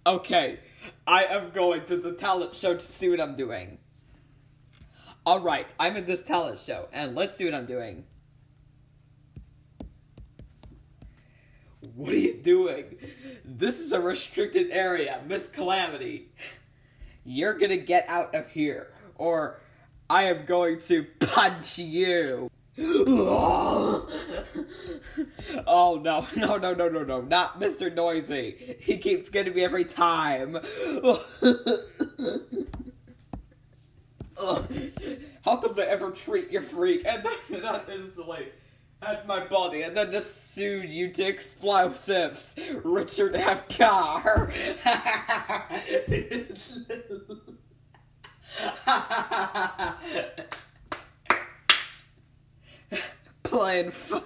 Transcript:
Okay, I am going to the talent show to see what I'm doing. Alright, I'm in this talent show, and let's see what I'm doing. What are you doing? This is a restricted area, Miss Calamity. You're gonna get out of here, or I am going to punch you. Oh no, no, not Mr. Noisy. He keeps getting me every time. How come they ever treat your freak and then not instantly at my body and then just sued you to explosives? Richard F. Carr. Playing fun.